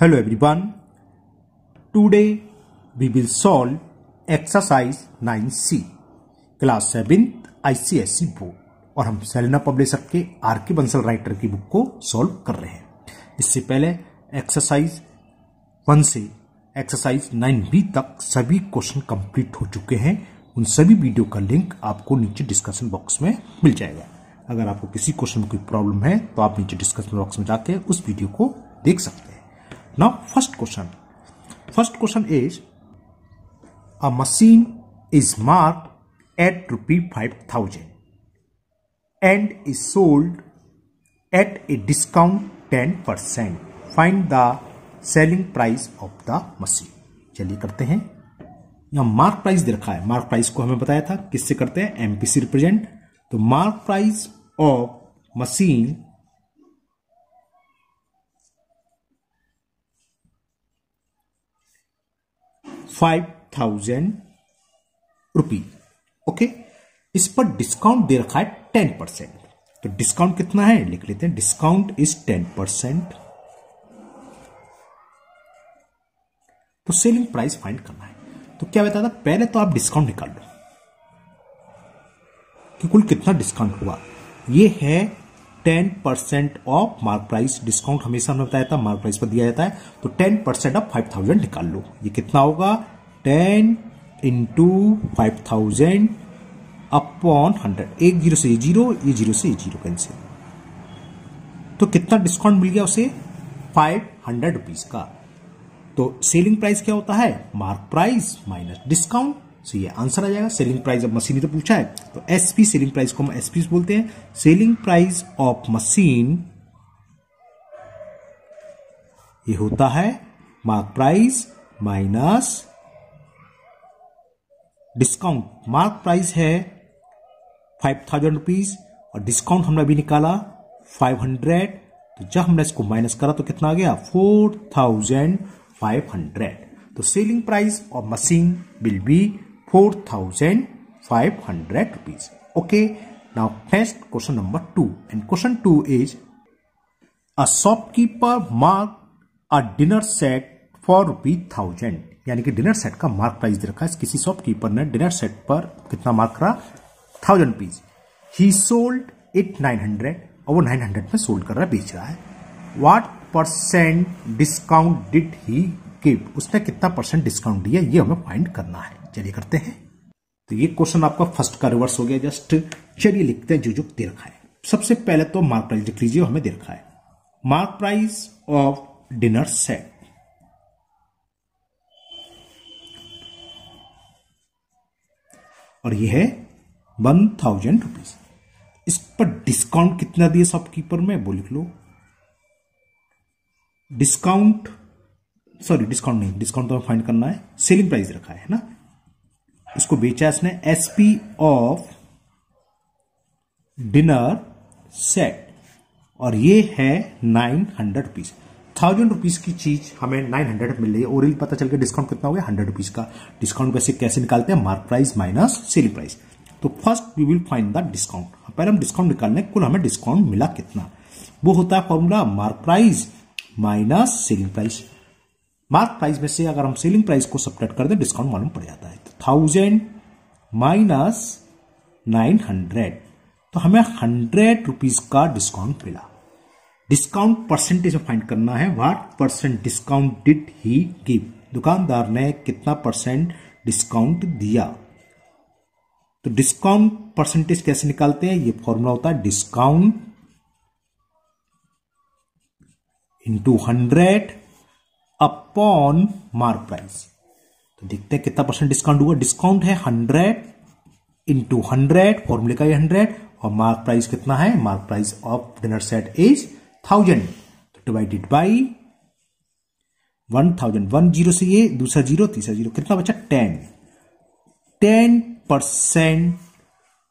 Hello everyone. Today we will solve exercise 9C class 7th ICSE board और हम Selena publisher के R K. Bansal writer की book को solve कर रहे हैं। इससे पहले एक्सरसाइज 1 से एक्सरसाइज 9B तक सभी क्वेश्चन कंप्लीट हो चुके हैं। उन सभी वीडियो का लिंक आपको नीचे डिस्कशन बॉक्स में मिल जाएगा। अगर आपको किसी क्वेश्चन में कोई प्रॉब्लम है तो आप नीचे डिस्कशन बॉक्स में जाके उस वीडियो को देख सकते हैं। Now first question is a machine is marked at ₹5,000 and is sold at a discount 10%. Find the selling price of the machine. चलिए करते हैं। यहाँ मार्क प्राइस दे रखा है। मार्क प्राइस को हमें बताया था किससे करते हैं, एमपीसी रिप्रेजेंट। तो mark price of machine ₹5,000। Okay, इस पर डिस्काउंट दे रखा है 10%। तो डिस्काउंट कितना है लिख लेते हैं। Discount is 10%। तो सेलिंग प्राइस फाइंड करना है। तो क्या बताया था, पहले तो आप डिस्काउंट निकाल लो कि कुल कितना डिस्काउंट हुआ। ये है 10% ऑफ मार्क प्राइस। डिस्काउंट हमेशा हमने बताया था मार्क प्राइस पर दिया जाता है। तो 10% ऑफ 5,000 निकाल लो। ये कितना होगा, 10 इंटू 5,000 अपॉन 100। एक जीरो से ये जीरो, ये जीरो से ये जीरो कैंसिल। तो कितना डिस्काउंट मिल गया उसे, 500 रुपीज का। तो सेलिंग प्राइस क्या होता है, मार्क प्राइस माइनस डिस्काउंट। सो ये आंसर आ जाएगा। सेलिंग प्राइस ऑफ मशीन तो पूछा है, तो एसपी, सेलिंग प्राइस को हम एसपी बोलते हैं। सेलिंग प्राइस ऑफ मशीन ये होता है mark price minus discount. Mark price है 5,000 रुपीज और डिस्काउंट हमने अभी निकाला 500। तो जब हमने इसको माइनस करा तो कितना आ गया, 4,500। तो selling price of machine will be 4,500 rupees. Okay, now next question number 2. And question 2 is a shopkeeper marked a dinner set for ₹1,000। यानी कि डिनर सेट का मार्क प्राइस दे रखा है। किसी शॉपकीपर ने डिनर सेट पर कितना मार्क करा, 1,000 रुपीज। ही सोल्ड इट 900 और वो 900 में सोल्ड कर रहा है, बेच रहा है। What percent discount did he give, उसने कितना परसेंट डिस्काउंट दिया, ये हमें फाइंड करना है। चलिए करते हैं। तो ये क्वेश्चन आपका फर्स्ट का रिवर्स हो गया जस्ट। चलिए लिखते हैं जो जो दे रखा है। सबसे पहले तो मार्क प्राइस लिख लीजिए, हमें दे रखा है mark price of dinner set और ये है 1,000 रुपीज। इस पर डिस्काउंट कितना दिया शॉपकीपर में, वो लिख लो। डिस्काउंट, सॉरी डिस्काउंट नहीं, डिस्काउंट तो हमें फाइंड करना है। सेलिंग प्राइस रखा है ना, इसको बेचा इसने। एसपी ऑफ डिनर सेट और ये है 900 रुपीज। 1,000 रुपीज की चीज हमें 900 मिल रही है। और पता चल गया डिस्काउंट कितना हो गया, 100 रुपीज का। डिस्काउंट वैसे कैसे निकालते हैं, mark price minus selling price. तो first we will find the discount. पहले हम डिस्काउंट निकालने, कुल हमें डिस्काउंट मिला कितना, वो होता है formula mark price minus selling price. Mark price में से अगर हम सेलिंग प्राइस को सब्ट्रैक्ट कर दें, डिस्काउंट मालूम पड़ जाता है। तो 1,000 माइनस 900, तो हमें 100 रुपीज का डिस्काउंट मिला। डिस्काउंट परसेंटेज में फाइंड करना है। What percent discount did he give, दुकानदार ने कितना परसेंट डिस्काउंट दिया। तो डिस्काउंट परसेंटेज कैसे निकालते हैं, ये फॉर्मूला होता है discount into 100 upon mark price. तो देखते हैं कितना परसेंट डिस्काउंट हुआ। डिस्काउंट है 100 इंटू 100, फॉर्मूले का ये 100, और मार्क प्राइस कितना है, mark price of dinner set is 1,000। तो डिवाइडेड बाई 1,000, 1 जीरो से ये, दूसरा जीरो, तीसरा जीरो, कितना बचा, 10%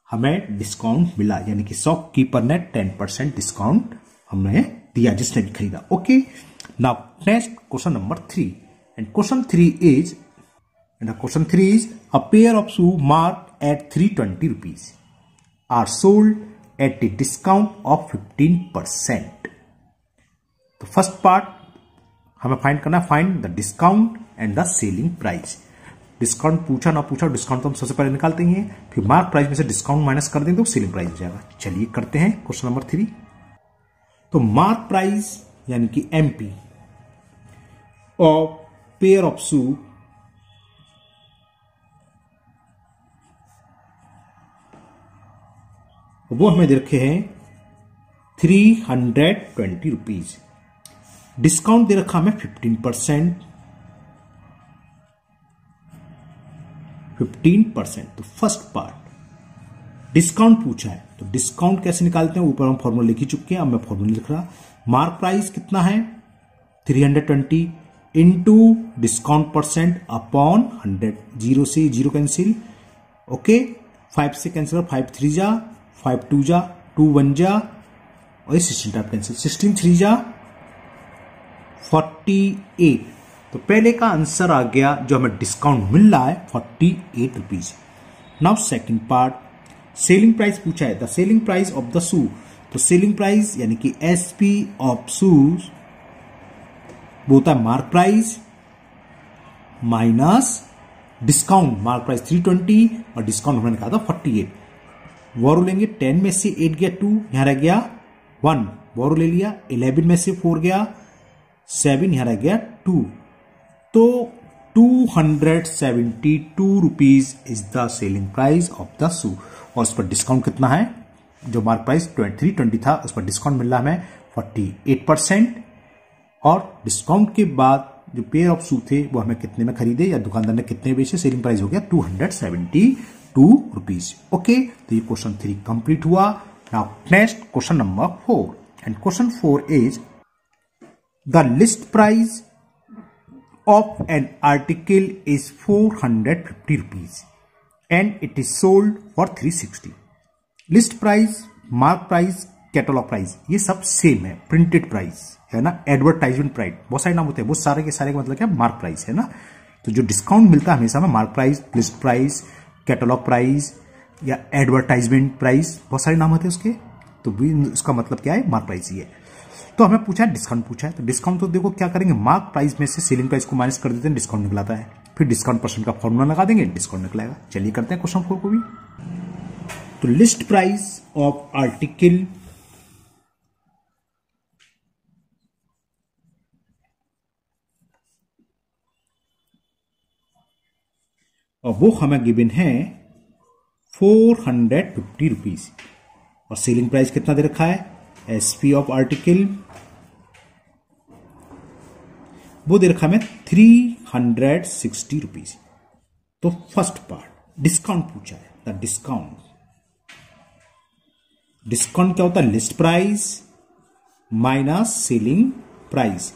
हमें डिस्काउंट मिला। यानी कि शॉपकीपर ने 10% डिस्काउंट हमें दिया जिसने भी खरीदा। Okay, now next question number 3, and question 3 is a pair of shoe marked at 320 rupees are sold at a discount of 15%. तो फर्स्ट पार्ट हमें फाइंड करना है, find the discount and the selling price. Discount पूछा ना पूछा, discount तो हम सबसे पहले निकालते ही हैं, फिर मार्क प्राइस में से डिस्काउंट माइनस कर दें तो सेलिंग प्राइस हो जाएगा। चलिए करते हैं क्वेश्चन नंबर 3। तो मार्क प्राइस यानी कि एमपी ऑफ पेयर ऑफ शू वो हमें दे रखे हैं 320 रुपीज। डिस्काउंट दे रखा हमें 15%। तो फर्स्ट पार्ट डिस्काउंट पूछा है, तो डिस्काउंट कैसे निकालते हैं, ऊपर हम फॉर्मूला लिख ही चुके हैं, अब मैं फॉर्मूला लिख रहा। मार्क प्राइस कितना है 320 इंटू डिस्काउंट परसेंट अपॉन 100, 0 से 0 कैंसिल, ओके 5 से कैंसिल, 5 3 जा, 5 2 जा, 2 1 जा, और 16 टाइप कैंसिल, 16 3 जा 48। तो पहले का आंसर आ गया, जो हमें डिस्काउंट मिल रहा है 48 rupees. Now second part, selling price पूछा है, the selling price of the shoe. तो सेलिंग प्राइस यानी कि एसपी ऑफ शूज वो होता है mark price minus discount. Mark price 320 और डिस्काउंट हमने कहा था 48। वॉरो लेंगे, 10 में से 8 गया 2, यहां रह गया 1, वॉरो ले लिया, 11 में से 4 गया 7, यहां रह गया 2। तो 272 rupees is the selling price of the shoe. और उस पर डिस्काउंट कितना है, जो मार्क प्राइस 320 था उस पर डिस्काउंट मिल रहा है हमें 48%। और डिस्काउंट के बाद जो पेयर ऑफ शू थे वो हमें कितने में खरीदे या दुकानदार ने कितने बेचे, सेलिंग प्राइस हो गया 272 रुपीज। ओके, तो ये क्वेश्चन 3 कंप्लीट हुआ। Now next question number 4, and question 4 is the list price of an article is 450 rupees and it is sold for 360। List price, mark price, catalogue price ये सब same है, printed price है ना, advertisement price, बहुत सारे नाम होते हैं, वो सारे के सारे का मतलब क्या, मार्क प्राइस है ना। तो जो डिस्काउंट मिलता है हमेशा में mark price, list price, catalogue price या एडवर्टाइजमेंट प्राइस, बहुत सारे नाम होते हैं उसके। तो उसका मतलब क्या है, मार्क प्राइस ही है। तो हमें पूछा है डिस्काउंट पूछा है, तो डिस्काउंट तो देखो क्या करेंगे, मार्क प्राइस में से सेलिंग प्राइस को माइनस कर देते हैं, डिस्काउंट निकलाता है, फिर डिस्काउंट परसेंट का फॉर्मूला लगा देंगे, डिस्काउंट निकलेगा। चलिए करते हैं क्वेश्चन 4 को भी। तो लिस्ट प्राइस ऑफ आर्टिकल और वो हमें गिवन है 450 रुपीज, और सेलिंग प्राइस कितना दे रखा है, एसपी ऑफ आर्टिकल वो दे रखा है हमें 360 रुपीज। तो फर्स्ट पार्ट डिस्काउंट पूछा है, द डिस्काउंट। डिस्काउंट क्या होता है, list price minus selling price,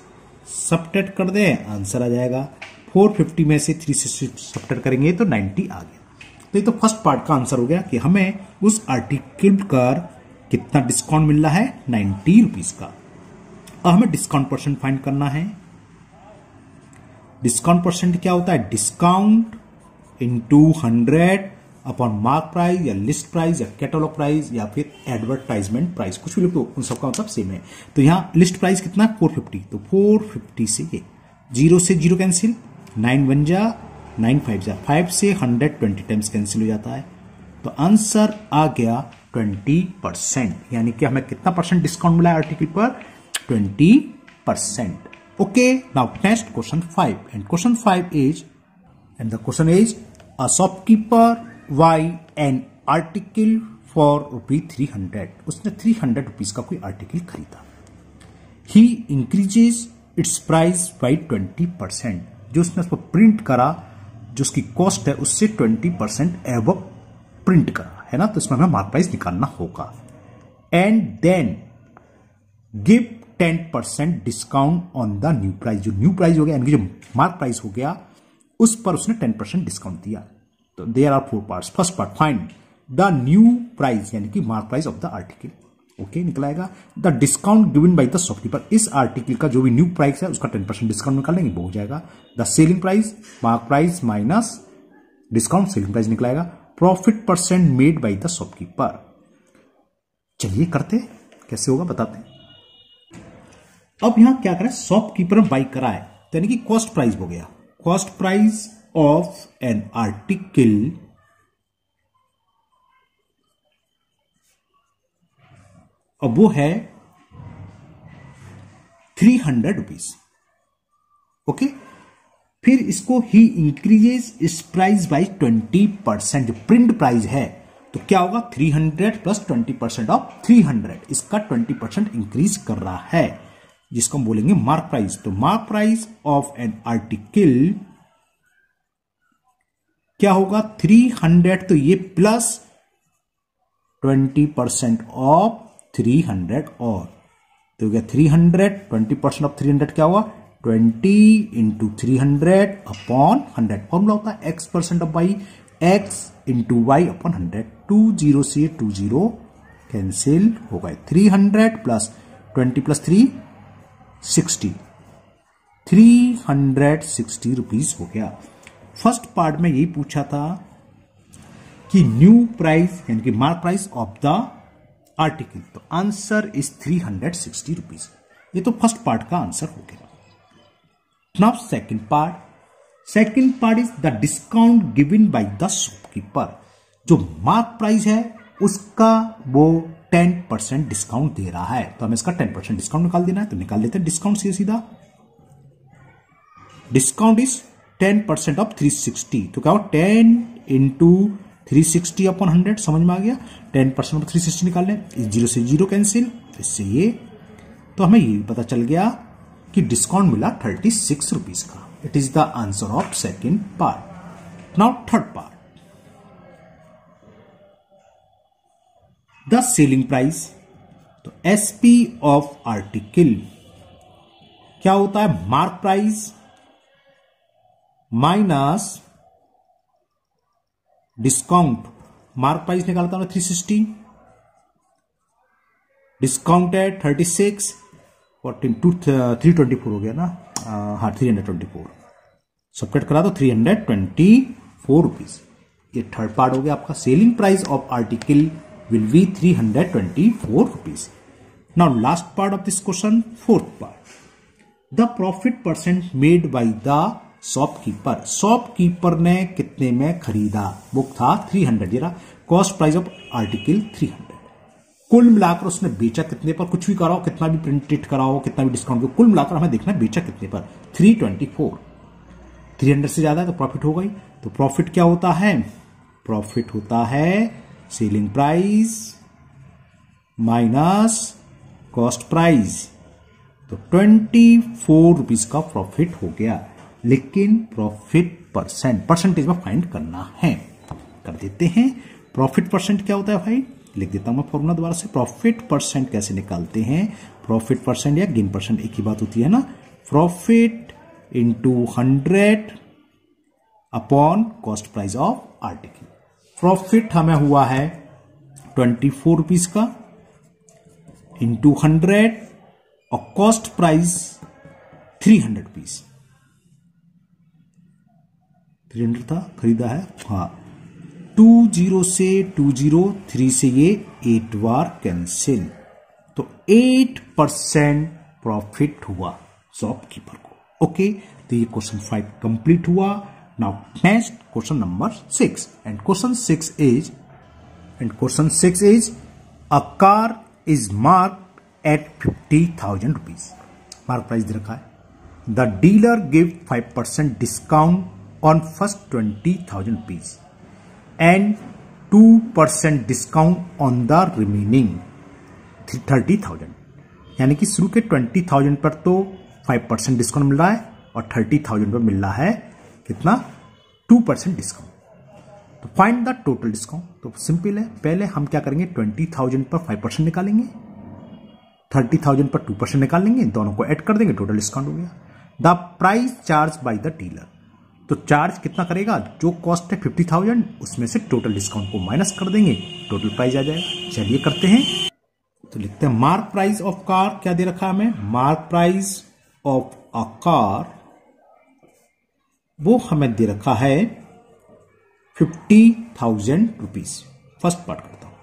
subtract कर दे आंसर आ जाएगा। 450 में से 360 सबट्रैक्ट करेंगे तो 90 आ गया। तो ये तो फर्स्ट पार्ट का आंसर हो गया कि हमें उस आर्टिकल का कितना डिस्काउंट मिल रहा है, 90 रुपीज का। अब हमें डिस्काउंट परसेंट फाइंड करना है। डिस्काउंट परसेंट क्या होता है, discount into 100 upon mark price या लिस्ट प्राइस या कैटलॉग प्राइस या फिर एडवर्टाइजमेंट प्राइस, कुछ भी लिख दो, उन सबका मतलब सेम है। तो यहां लिस्ट प्राइस कितना है 450, तो 450 से ये 0 से 0 कैंसिल, 9 1 जा, 9 5 जा, 5 से 120 टाइम्स कैंसिल हो जाता है। तो आंसर आ गया 20%, यानी कि हमें कितना परसेंट डिस्काउंट मिला है आर्टिकल पर, 20%। Okay, now next question 5, and question 5 is, and the question is, a shopkeeper buy an article for ₹300। उसने 300 रुपीज का कोई आर्टिकल खरीदा। He increases its price by 20%। जो उसने उसको प्रिंट करा, जो उसकी कॉस्ट है उससे 20% एबव प्रिंट करा है ना, तो इसमें हमें मार्क प्राइस निकालना होगा। And then give 10% discount on the new price. जो न्यू प्राइस हो गया, यानी कि जो मार्क प्राइस हो गया उस पर उसने 10% डिस्काउंट दिया। तो there are 4 parts. First part, find the new price यानी कि mark price of the article. Okay, निकलाएगा the discount given by the shopkeeper. इस आर्टिकल का जो भी न्यू प्राइस है उसका 10% डिस्काउंट निकाल लेंगे, वो हो जाएगा the selling price, mark price minus discount, selling price निकलाएगा। Profit percent made by the shopkeeper. चलिए करते, कैसे होगा बताते हैं। अब यहां क्या करें, शॉपकीपर बाई करा है, तो यानी कि कॉस्ट प्राइस हो गया। Cost price of an article अब वो है 300 रुपीज। ओके, फिर इसको ही इंक्रीजेस इस प्राइस बाई 20%। जो प्रिंट प्राइस है तो क्या होगा, 300 प्लस 20% ऑफ 300, इसका 20% इंक्रीज कर रहा है, जिसको हम बोलेंगे मार्क प्राइस। तो mark price of an article क्या होगा, 300, तो ये प्लस 20% ऑफ 300 और तो क्या 300 20% ऑफ 300 क्या हुआ, 20 इंटू 300 अपॉन 100। फॉर्मूला होता है x% of y, x into Y upon 100। 20 से 20 कैंसिल हो गए। 300 प्लस 20 प्लस 3 60, 360 रुपीज हो गया। फर्स्ट पार्ट में यही पूछा था कि न्यू प्राइस यानी कि mark price of the article, तो आंसर इज 360 रुपीज। ये तो फर्स्ट पार्ट का आंसर हो गया। Now second part is the discount given by the shopkeeper. जो मार्क प्राइस है उसका वो 10% डिस्काउंट दे रहा है, तो हमें इसका 10% डिस्काउंट निकाल देना है, तो निकाल लेते हैं डिस्काउंट से सीधा। डिस्काउंट इज 10% ऑफ 360, तो क्या हो 10 इंटू 360 अपॉन 100, समझ में आ गया। 10% ऑफ 360 निकाल लें, 0 से 0 कैंसिल, इससे ये, तो हमें ये पता चल गया कि डिस्काउंट मिला 36 रुपीज का। It is the answer of second part. Now third part, the selling price. तो एसपी ऑफ आर्टिकल क्या होता है, mark price minus discount. Mark price निकालता हूं 360, डिस्काउंट है 36, 324 हो गया ना, हाँ 324, सबट्रैक्ट करा तो 324 रुपीज। ये थर्ड पार्ट हो गया आपका। Selling price of article will be 324 rupees. Now last part of this question, fourth part. The profit percent made by the shopkeeper. Shopkeeper ने कितने में खरीदा, बुक था 300, जरा कॉस्ट प्राइस ऑफ आर्टिकल 300। कुल मिलाकर उसने बेचा कितने पर, कुछ भी कराओ, कितना भी प्रिंटेड कराओ, कितना भी डिस्काउंट, कुल मिलाकर हमें देखना है बेचा कितने पर, 324। 300 से ज्यादा है तो प्रॉफिट हो गई। तो प्रॉफिट क्या होता है, प्रॉफिट होता है selling price minus cost price, तो 24 रुपीज का प्रॉफिट हो गया। लेकिन प्रॉफिट परसेंटेज में फाइंड करना है, कर देते हैं। प्रॉफिट परसेंट क्या होता है भाई, लिख देता हूं मैं फॉर्मूला दोबारा से। प्रॉफिट परसेंट कैसे निकालते हैं, प्रॉफिट परसेंट या गेन परसेंट एक ही बात होती है ना। Profit into 100 upon cost price of article. Profit हमें हुआ है 24 रुपीज का इंटू 100 और कॉस्ट प्राइस 300 रुपीज। 300 था, खरीदा है, हाँ। 20 से 20, 3 से ये 8 बार कैंसिल, तो 8% प्रॉफिट हुआ शॉपकीपर को। ओके, तो ये क्वेश्चन 5 कंप्लीट हुआ। Now next question number 6, and question 6 is a car is marked at 50,000 rupees. Mark price दे रखा है। The dealer give 5% discount on first 20,000 rupees and 2% discount on the remaining 30,000। यानी कि शुरू के 20,000 पर तो 5% डिस्काउंट मिल रहा है और 30,000 पर मिल रहा है कितना, 2% डिस्काउंट। तो फाइंड द टोटल डिस्काउंट। तो सिंपल है, पहले हम क्या करेंगे, 20,000 पर 5% निकालेंगे, 30,000 पर 2% निकालेंगे, दोनों को ऐड कर देंगे, टोटल डिस्काउंट हो गया। The price charge by the dealer, तो चार्ज कितना करेगा, जो कॉस्ट है 50,000 उसमें से टोटल डिस्काउंट को माइनस कर देंगे, टोटल प्राइस आ जाएगा। चलिए करते हैं, तो लिखते हैं मार्क प्राइस ऑफ कार, क्या दे रखा है हमें, mark price of a car वो हमें दे रखा है 50,000 रुपीज। फर्स्ट पार्ट करता हूं।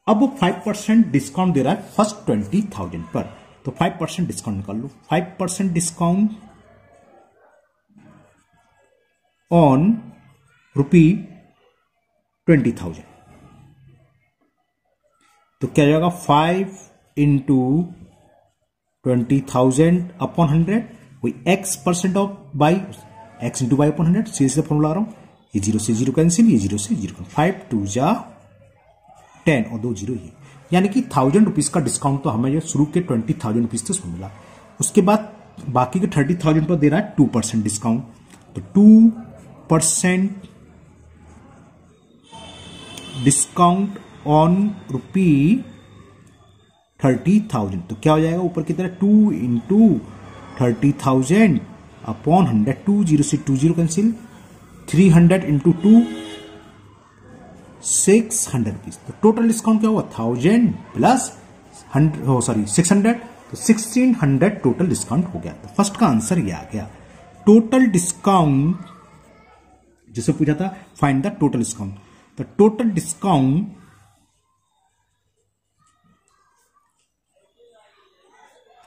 अब वो 5% डिस्काउंट दे रहा है फर्स्ट 20,000 पर, तो 5% डिस्काउंट निकाल लो। 5% डिस्काउंट ऑन ₹20,000, तो क्या जाएगा 5 इंटू 20,000 अपॉन 100, वही x% of by x into by upon 100, सीधे फॉर्मूला आ रहा हूं, ये 0 से 0 कैंसिल, ये 0 से 0, 5 2 जा 10 और 2 0 ये, यानी कि 1000 रुपीज का डिस्काउंट तो हमें शुरू के 20,000 रुपीज से उसमें मिला। उसके बाद बाकी के 30,000 पर दे रहा है 2% डिस्काउंट, तो 2% डिस्काउंट ऑन ₹30,000, तो क्या हो जाएगा ऊपर की तरह 2 इंटू 30,000 अपॉन 100, 2 0 से 2 0 कैंसिल, 300 इंटू 2 600 रुपीज, तो टोटल डिस्काउंट क्या हुआ 1000 प्लस 600, तो 1600 टोटल डिस्काउंट हो गया। तो फर्स्ट का आंसर ये आ गया। टोटल डिस्काउंट जिसे पूछा था फाइंड द टोटल डिस्काउंट, तो टोटल डिस्काउंट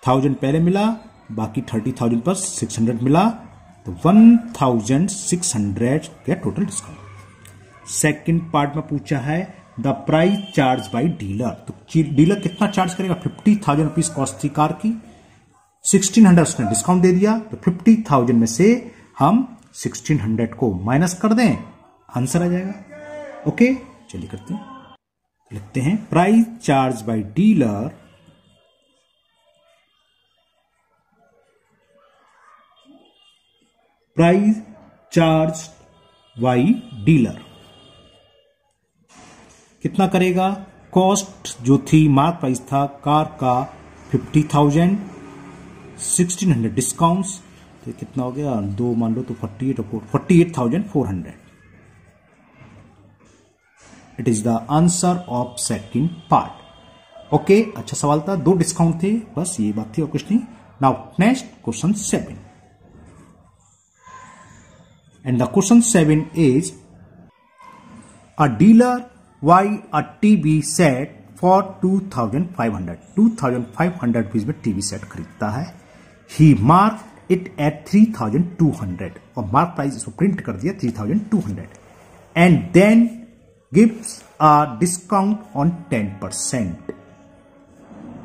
$1000 पहले मिला, बाकी 30,000 पर 600 मिला, तो 1600 का टोटल डिस्काउंट। सेकंड पार्ट में पूछा है the price charge by dealer, तो डीलर कितना चार्ज करेगा 50,000 रुपीज कॉस्ट थी कार की, 1600 उसने डिस्काउंट दे दिया, तो 50,000 में से हम 1600 को माइनस कर दें, आंसर आ जाएगा। ओके चलिए करते हैं, लिखते हैं price charge by dealer price charge by dealer कितना करेगा, कॉस्ट जो थी मार्क प्राइस था कार का 50,000, 1600 डिस्काउंट्स, तो कितना हो गया 2 मान लो तो 48,400। It is the answer of second part. Okay अच्छा सवाल था, 2 डिस्काउंट थे, बस ये बात थी और कुछ नहीं। Now next question 7, and the question 7 is a dealer buy a TV set for 2,500 rupees में टीवी सेट खरीदता है, he marked it at 3,200 और मार्क प्राइस इसको प्रिंट कर दिया 3,200 and then gives a discount on 10%।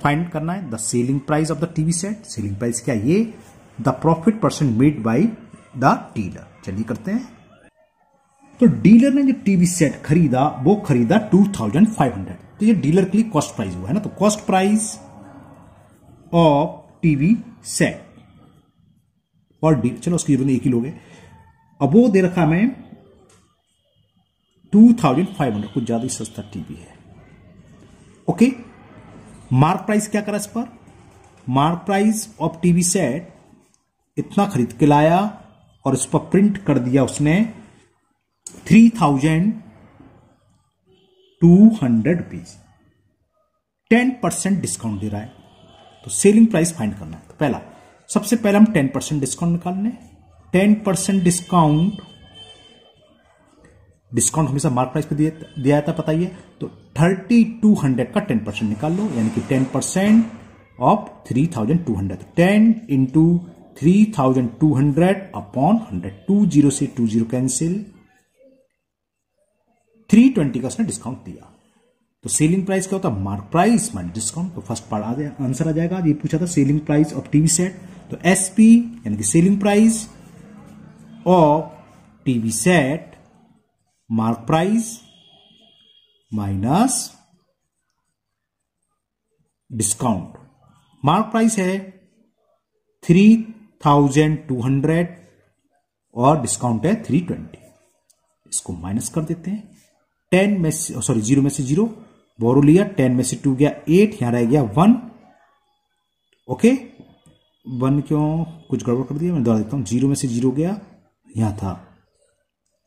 Find करना है the selling price of the TV set, selling price क्या ये, the profit percent made by the dealer. चलिए करते हैं, तो डीलर ने जो टीवी सेट खरीदा वो खरीदा 2,500, तो ये डीलर के लिए कॉस्ट प्राइस हुआ है ना, तो cost price of TV set और डीलर, चलो उसकी जरूरत एक ही लोग है, अब वो दे रखा हमें 2,500, कुछ ज्यादा ही सस्ता टीवी है। ओके मार्क प्राइस क्या करा इस पर, mark price of TV set इतना खरीद के लाया और इस पर प्रिंट कर दिया उसने 3,200 रुपीज, 10% डिस्काउंट दे रहा है, तो सेलिंग प्राइस फाइंड करना है। तो पहला सबसे पहले हम 10% डिस्काउंट निकालने, 10% डिस्काउंट हमेशा मार्क प्राइस पे दिया जाता पता ही है, तो 3,200 का 10% निकाल लो, यानी कि 10% ऑफ 3,200, 10 इंटू 3,200 अपॉन 100, 2 0 से 2 0 कैंसिल, 320 का उसने डिस्काउंट दिया, तो सेलिंग प्राइस क्या होता है मार्क प्राइस माइनस डिस्काउंट, तो फर्स्ट पार्ट आंसर आ जाएगा। ये पूछा था selling price of TV set, तो एसपी यानी कि selling price of TV set mark price minus discount, mark price है 3,200 और डिस्काउंट है 320, इसको माइनस कर देते हैं, 10 में से 0 में से 0 बोरो लिया, 10 में से 2 गया 8, यहां रह गया 1। ओके 1 क्यों कुछ गड़बड़ कर दिया, मैं दोहरा देता हूं, 0 में से 0 गया, यहां था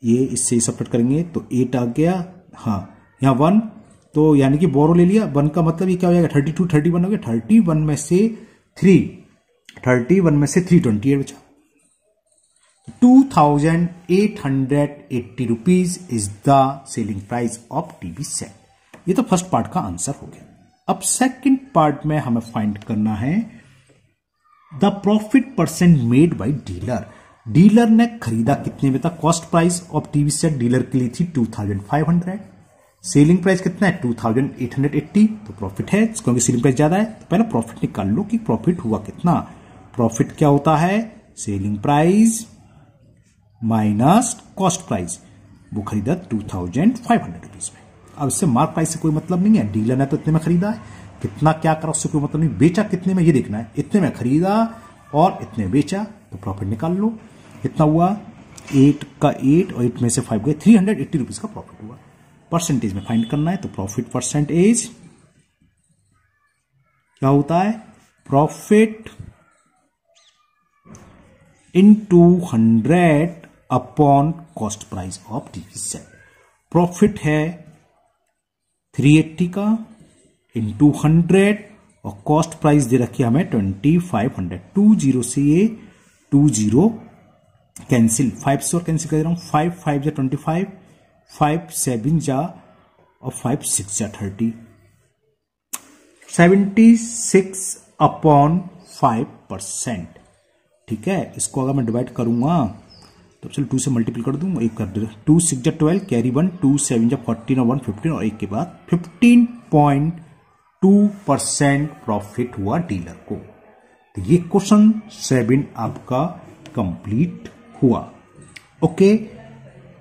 ये, इससे सब्ट्रैक्ट करेंगे तो 8 आ गया, हाँ यहां 1, तो यानी कि बोरो ले लिया, 1 का मतलब ये क्या हो जाएगा 32, 31 हो गया, 31 में से 328 बचा, 2,880 rupees is the selling price of TV set. ये तो फर्स्ट पार्ट का आंसर हो गया। अब सेकंड पार्ट में हमें फाइंड करना है the profit percent made bye dealer. Dealer ने खरीदा कितने में था? Cost price of TV set dealer के लिए थी 2500, सेलिंग प्राइस कितना है 2880, तो प्रॉफिट है क्योंकि सेलिंग प्राइस ज्यादा है। तो पहले प्रॉफिट निकाल लो कि प्रॉफिट हुआ कितना। प्रॉफिट क्या होता है? Selling price minus cost price. वो खरीदा 2500 रुपीज में। अब इससे मार्क प्राइस से कोई मतलब नहीं है, डीलर ने तो इतने में खरीदा है, कितना क्या करा उससे कोई मतलब नहीं, बेचा कितने में ये देखना है। इतने में खरीदा और इतने बेचा, तो प्रॉफिट निकाल लो। कितना हुआ? 8 का 8 और 8 में से 5 गए, 380 रुपीज का प्रॉफिट हुआ। परसेंटेज में फाइंड करना है, तो प्रॉफिट परसेंटेज क्या होता है? Profit into 100 upon cost price of TV set. Profit है 380 का इंटू 100 और कॉस्ट प्राइस दे रखी है हमें 2500। 20 से ये 20 कैंसिल, 5 से और कैंसिल कर दे रहा हूं, 5 5 जा 25, 5 7 जा और 5 6 जा 30, 76 अपॉन 5%। ठीक है, इसको अगर मैं डिवाइड करूंगा तो चलो 2 से मल्टीपल कर दूं, एक कर दे 2 6 जा 12, कैरी 1, 2 7 जा 14 और 1 15 और एक के बाद 15.2% प्रॉफिट हुआ डीलर को। तो ये क्वेश्चन 7 आपका कंप्लीट हुआ। ओके,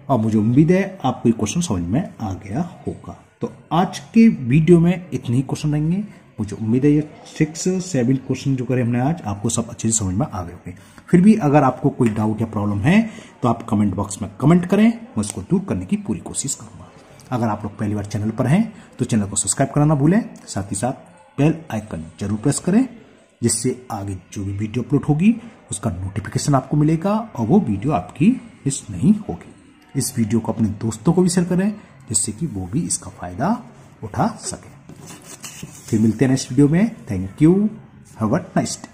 अब मुझे उम्मीद है आपको ये क्वेश्चन समझ में आ गया होगा। तो आज के वीडियो में इतने ही क्वेश्चन रहेंगे। मुझे उम्मीद है ये 6 7 क्वेश्चन जो करे हमने आज आपको सब अच्छे से समझ में आ गए होंगे। फिर भी अगर आपको कोई डाउट या प्रॉब्लम है तो आप कमेंट बॉक्स में कमेंट करें, मैं उसको दूर करने की पूरी कोशिश करूंगा। अगर आप लोग पहली बार चैनल पर हैं तो चैनल को सब्सक्राइब करना ना भूलें, साथ ही साथ बेल आइकन जरूर प्रेस करें, जिससे आगे जो भी वीडियो अपलोड होगी उसका नोटिफिकेशन आपको मिलेगा और वो वीडियो आपकी मिस नहीं होगी। इस वीडियो को अपने दोस्तों को भी शेयर करें, जिससे कि वो भी इसका फायदा उठा सके। फिर मिलते हैं नेक्स्ट वीडियो में। Thank you, have a nice day.